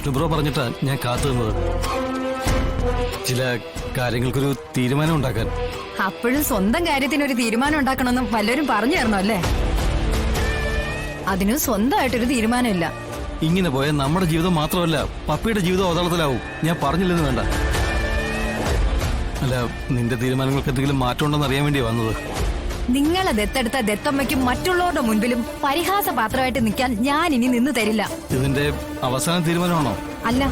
വിഷ്ണുബ്രോ പറഞ്ഞിട്ടാ ഞാൻ കാത്തു നിന്നത്. ചില കാര്യങ്ങൾക്കൊരു തീരുമാനം ഉണ്ടാക്കാൻ. അപ്പോഴും സ്വന്തം കാര്യത്തിനൊരു തീരുമാനം ഉണ്ടാക്കണമെന്നും വല്ലവരും പറഞ്ഞു തരണോ അല്ലേ? അതിനും സ്വന്തമായിട്ടൊരു തീരുമാനമില്ല. ഇങ്ങനെ പോയാൽ നമ്മുടെ ജീവിതം മാത്രമല്ല പപ്പിയുടെ ജീവിതം അവതാളത്തിലാവും. ഞാൻ പറഞ്ഞില്ലെന്ന് വേണ്ട. അല്ല, നിന്റെ തീരുമാനങ്ങൾക്ക് എന്തെങ്കിലും മാറ്റം ഉണ്ടെന്ന് അറിയാൻ വേണ്ടി വന്നത്. നിങ്ങളെ ദത്തെടുത്ത ദത്തമ്മയ്ക്കും മറ്റുള്ളവരുടെ മുൻപിലും പരിഹാസപാത്രമായിട്ട് നിൽക്കാൻ ഞാൻ ഇനി നിന്ന് തരില്ല. ഇതിന്റെ അവസാന തീരുമാനമാണോ? അല്ല,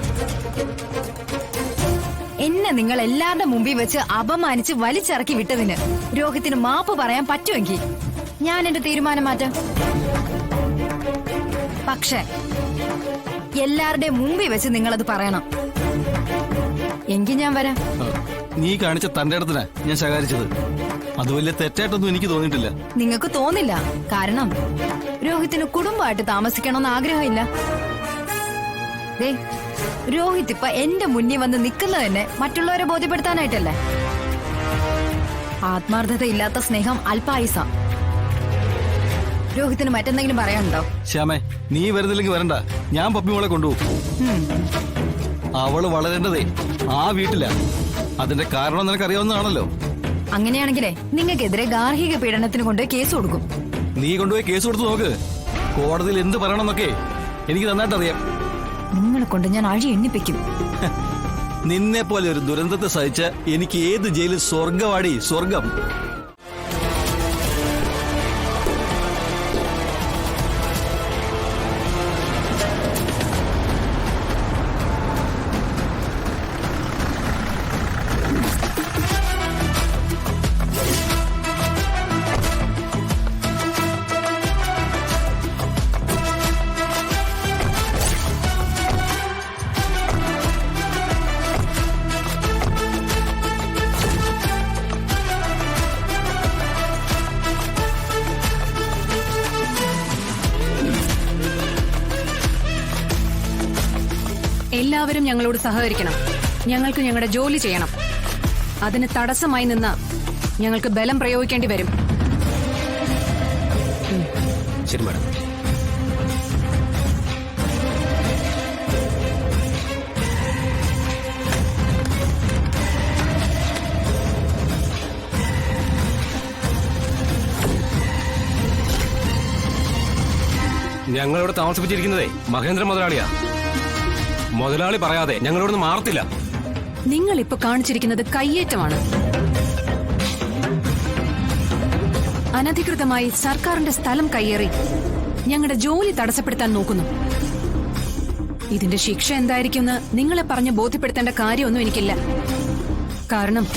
എന്നെ നിങ്ങൾ എല്ലാവരുടെ മുമ്പിൽ വെച്ച് അപമാനിച്ച് വലിച്ചിറക്കി വിട്ടതിന് രോഹിത്തിന് മാപ്പ് പറയാൻ പറ്റുമെങ്കിൽ ഞാൻ എന്റെ തീരുമാനം മാറ്റാം. പക്ഷെ എല്ലാവരുടെയും മുമ്പിൽ വെച്ച് നിങ്ങളത് പറയണം. എങ്കിൽ ഞാൻ വരാം. നീ കാണിച്ച തന്റെ ഇടത്തിനാ ഞാൻ ശകാരിച്ചത്. അത് വലിയ തെറ്റായിട്ടൊന്നും എനിക്ക് തോന്നിയിട്ടില്ല. നിങ്ങൾക്ക് തോന്നില്ല, കാരണം രോഹിത്തിന് കുടുംബമായിട്ട് താമസിക്കണമെന്ന് ആഗ്രഹമില്ല. ദേ, രോഹിത് ഇപ്പൊ എന്റെ മുന്നിൽ വന്ന് നിൽക്കുന്നത് തന്നെ മറ്റുള്ളവരെ ബോധ്യപ്പെടുത്താനായിട്ടല്ലേ? ആത്മാർത്ഥതയില്ലാത്ത സ്നേഹം അല്പായുസ. രോഹിത്തിന് മറ്റെന്തെങ്കിലും പറയാനുണ്ടോ? ശ്യാമേ, നീ വരുന്നില്ലെങ്കിൽ വരണ്ട. ഞാൻ പപ്പി മോളെ കൊണ്ടുപോകും. അവള് വളരേണ്ടതേ ആ വീട്ടിലാ. അതിന്റെ കാരണം നിനക്കറിയാവുന്നതാണല്ലോ. അങ്ങനെയാണെങ്കിലേ നിങ്ങൾക്കെതിരെ ഗാർഹിക പീഡനത്തിന് കൊണ്ട് കേസ് കൊടുക്കും. നീ കൊണ്ടുപോയി കേസ് കൊടുത്തു നോക്ക്. കോടതിയിൽ എന്ത് പറയണമെന്നൊക്കെ എനിക്ക് നന്നായിട്ട് അറിയാം. നിങ്ങളെ കൊണ്ട് ഞാൻ അഴി എണ്ണിപ്പിക്കും. നിന്നെ പോലെ ഒരു ദുരന്തത്തെ സഹിച്ച എനിക്ക് ഏത് ജയിലിൽ സ്വർഗവാടി, സ്വർഗം. എല്ലാവരും ഞങ്ങളോട് സഹകരിക്കണം. ഞങ്ങൾക്ക് ഞങ്ങളുടെ ജോലി ചെയ്യണം. അതിന് തടസ്സമായി നിന്ന് ഞങ്ങൾക്ക് ബലം പ്രയോഗിക്കേണ്ടി വരും. ശരി മാഡം. ഞങ്ങളിവിടെ താമസിപ്പിച്ചിരിക്കുന്നതേ മഹേന്ദ്ര മുതലാളിയാ. മുതലാളി പറയാതെ ഞങ്ങളിവിടുന്ന് മാറത്തില്ല. നിങ്ങൾ ഇപ്പൊ കാണിച്ചിരിക്കുന്നത് കയ്യേറ്റമാണ്. അനധികൃതമായി സർക്കാരിന്റെ സ്ഥലം കയ്യേറി ഞങ്ങളുടെ ജോലി തടസ്സപ്പെടുത്താൻ നോക്കുന്നു. ഇതിന്റെ ശിക്ഷ എന്തായിരിക്കുമെന്ന് നിങ്ങളെ പറഞ്ഞ് ബോധ്യപ്പെടുത്തേണ്ട കാര്യമൊന്നും എനിക്കില്ല. കാരണം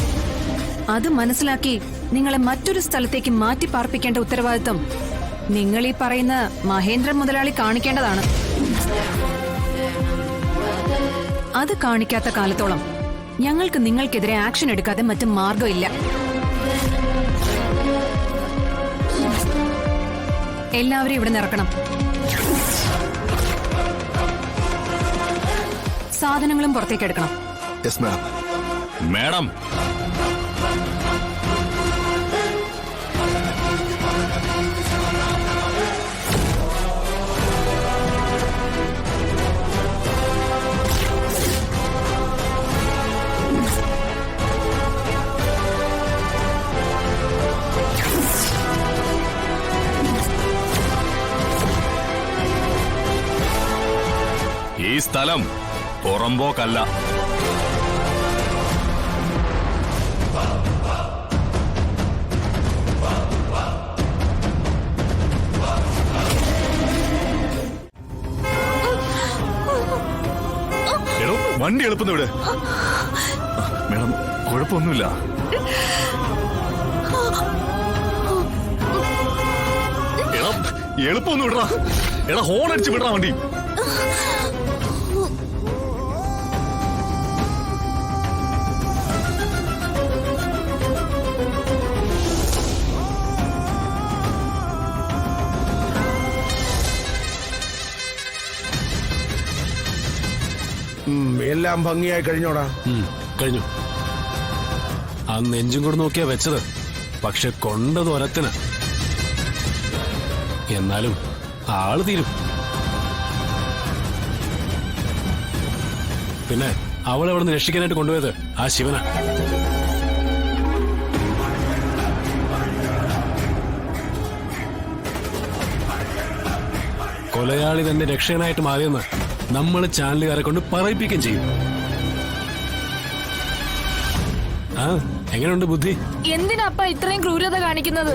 അത് മനസ്സിലാക്കി നിങ്ങളെ മറ്റൊരു സ്ഥലത്തേക്ക് മാറ്റി പാർപ്പിക്കേണ്ട ഉത്തരവാദിത്വം നിങ്ങൾ ഈ പറയുന്ന മഹേന്ദ്രൻ മുതലാളി കാണിക്കേണ്ടതാണ്. അത് കാണിക്കാത്ത കാലത്തോളം ഞങ്ങൾക്ക് നിങ്ങൾക്കെതിരെ ആക്ഷൻ എടുക്കാതെ മറ്റു മാർഗമില്ല. എല്ലാവരും ഇവിടെ നിറക്കണം. സാധനങ്ങളും പുറത്തേക്ക് എടുക്കണം. Yes madam. മാഡം, ഈ സ്ഥലം പുറമ്പോക്കല്ല. വണ്ടി എളുപ്പം ഇവിടെ. മേഡം, കുഴപ്പമൊന്നുമില്ല. എളുപ്പമൊന്നും വിടറാ. എടാ, ഹോൺ അടിച്ച് വിടറാ വണ്ടി. എല്ലാം ഭംഗിയായി കഴിഞ്ഞോടാ? കഴിഞ്ഞു. ആ നെഞ്ചും കൂടെ നോക്കിയാ വെച്ചത്. പക്ഷെ കൊണ്ടത് ഒരത്തിന്. എന്നാലും ആള് തീരും. പിന്നെ അവളെ അവിടെ നിന്ന് രക്ഷിക്കാനായിട്ട് കൊണ്ടുപോയത് ആ ശിവനാ. കൊലയാളി തന്നെ രക്ഷകനായിട്ട് മാറിയെന്ന് നമ്മൾ ചാനലുകാരെ കൊണ്ട് പറയിപ്പിക്കുകയും ചെയ്യും. ആ എങ്ങനെയുണ്ട് ബുദ്ധി? എന്തിനാപ്പ ഇത്രയും ക്രൂരത കാണിക്കുന്നത്?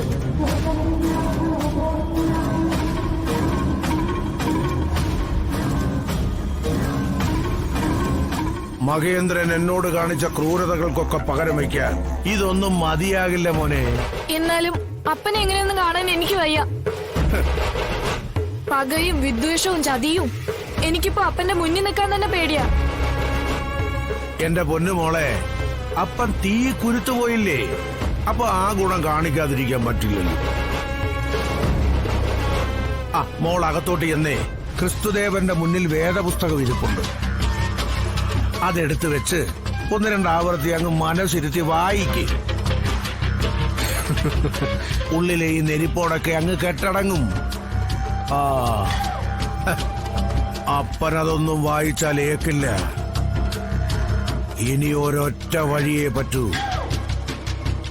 മഹേന്ദ്രൻ എന്നോട് കാണിച്ച ക്രൂരതകൾക്കൊക്കെ പകരം വയ്ക്കാൻ ഇതൊന്നും മതിയാകില്ല മോനെ. എന്നാലും അപ്പനെ എങ്ങനെയൊന്നും കാണാൻ എനിക്ക് വയ്യ. പകയും വിദ്വേഷവും ചതിയും. എനിക്കിപ്പോ അപ്പന്റെ മുന്നിൽ നിൽക്കാൻ തന്നെ പേടിയാ. എന്റെ പൊന്നുമോളെ, അപ്പൻ തീ കുരുത്തുപോയില്ലേ? അപ്പൊ ആ ഗുണം കാണിക്കാതിരിക്കാൻ പറ്റില്ലല്ലോ. ആ മോൾ അകത്തോട്ട് എന്നേ ക്രിസ്തുദേവന്റെ മുന്നിൽ വേദപുസ്തകം ഇരിപ്പുണ്ട്. അതെടുത്ത് വെച്ച് 1-2 ആവർത്തി അങ്ങ് മനസ്സിരുത്തി വായിക്ക്. ഉള്ളിലെ ഈ നെരിപ്പോടൊക്കെ അങ്ങ് കെട്ടടങ്ങും. ആ അപ്പനതൊന്നും വായിച്ചാൽ ഏക്കില്ല. ഇനി ഒരൊറ്റ വഴിയേ പറ്റൂ.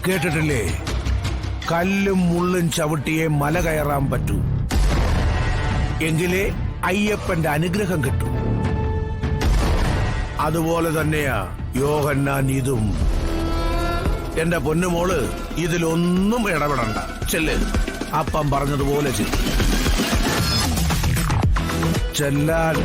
കേട്ടിട്ടില്ലേ, കല്ലും മുള്ളും ചവിട്ടിയേ മല കയറാൻ പറ്റൂ. എങ്കിലേ അയ്യപ്പന്റെ അനുഗ്രഹം കിട്ടും. അതുപോലെ തന്നെയാ യോഹന്നാൻ ഇതും. എന്റെ പൊന്നുമോള് ഇതിലൊന്നും ഇടപെടണ്ട. ചെല്ല്, അപ്പം പറഞ്ഞതുപോലെ ചെല്ലാൻ.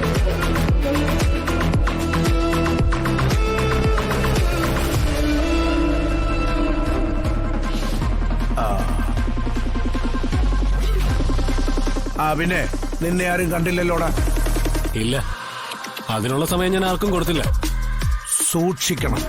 പിന്നെ നിന്നെ ആരും കണ്ടില്ലല്ലോടാ? ഇല്ല, അതിനുള്ള സമയം ഞാൻ ആർക്കും കൊടുത്തില്ല. സൂക്ഷിക്കണം.